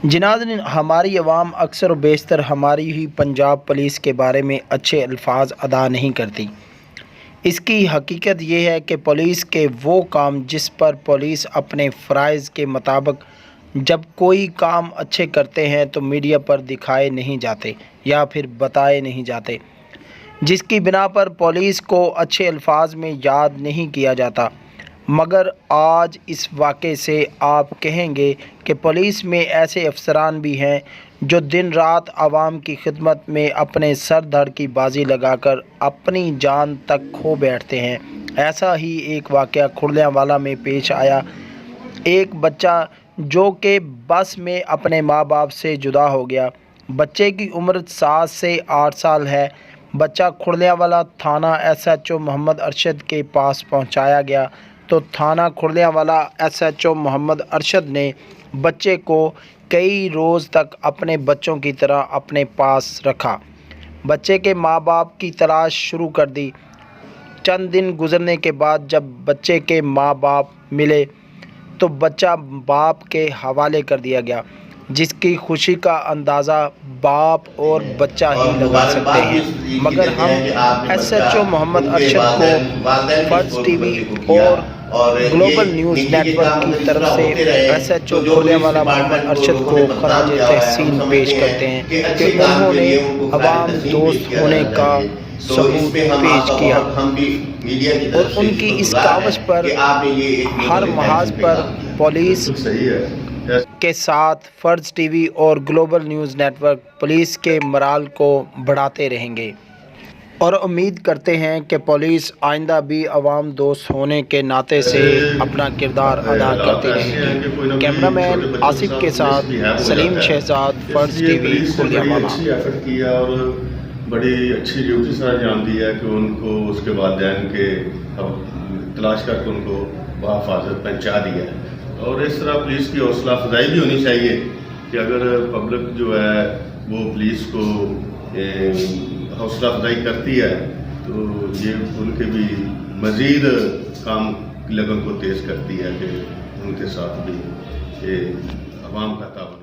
جناظرین، ہماری عوام اکثر و بیشتر ہماری ہی پنجاب پولیس کے بارے میں اچھے الفاظ ادا نہیں کرتی۔ اس کی حقیقت یہ ہے کہ پولیس کے وہ کام جس پر پولیس اپنے فرائض کے مطابق جب کوئی کام اچھے کرتے ہیں تو میڈیا پر دکھائے نہیں جاتے یا پھر بتائے نہیں جاتے، جس کی بنا پر پولیس کو اچھے الفاظ میں یاد نہیں کیا جاتا۔ مگر آج اس واقعے سے آپ کہیں گے کہ پولیس میں ایسے افسران بھی ہیں جو دن رات عوام کی خدمت میں اپنے سر دھڑ کی بازی لگا کر اپنی جان تک کھو بیٹھتے ہیں۔ ایسا ہی ایک واقعہ کھرلیانوالہ میں پیش آیا۔ ایک بچہ جو کہ بس میں اپنے ماں باپ سے جدا ہو گیا۔ بچے کی عمر 7 سے 8 سال ہے۔ بچہ کھرلیانوالہ تھانہ SHO محمد ارشد کے پاس پہنچایا گیا تو تھانہ کھرلیانوالہ SHO محمد ارشد نے بچے کو کئی روز تک اپنے بچوں کی طرح اپنے پاس رکھا۔ بچے کے ماں باپ کی تلاش شروع کر دی۔ چند دن گزرنے کے بعد جب بچے کے ماں باپ ملے تو بچہ باپ کے حوالے کر دیا گیا، جس کی خوشی کا اندازہ باپ اور بچہ ہی لگا سکتے ہیں۔ مگر ہم SHO محمد ارشد کو فرض ٹی وی اور گلوبل نیوز نیٹ ورک کی طرف سے SHO کھرلیانوالہ محمد ارشد کو خراج تحسین پیش کرتے ہیں کہ انہوں نے عوام دوست ہونے کا ثبوت پیش کیا اور ان کی اس کاوش پر ہر محاذ پر پولیس کے ساتھ فرض ٹی وی اور global news network police کے مرال کو بڑھاتے رہیں گے اور امید کرتے ہیں کہ پولیس آئندہ بھی عوام دوست ہونے کے ناطے سے اپنا کردار ادا کرتی رہے گی۔ کیمرہ مین آصف کے ساتھ سلیم شہزاد، فرض ٹی وی، کھرلیانوالہ۔ اور بڑی اچھی ڈیوٹی سر انجام دی ہے کہ ان کو اس کے والدین کے تلاش کر کے ان کو بحفاظت پہنچا دیا ہے۔ اور اس طرح پولیس کی حوصلہ افزائی بھی ہونی چاہیے کہ اگر پبلک جو ہے وہ پولیس کو حوصلہ افزائی کرتی ہے تو یہ ان کے بھی مزید کام کی لگن کو تیز کرتی ہے کہ ان کے ساتھ بھی عوام کا تعاون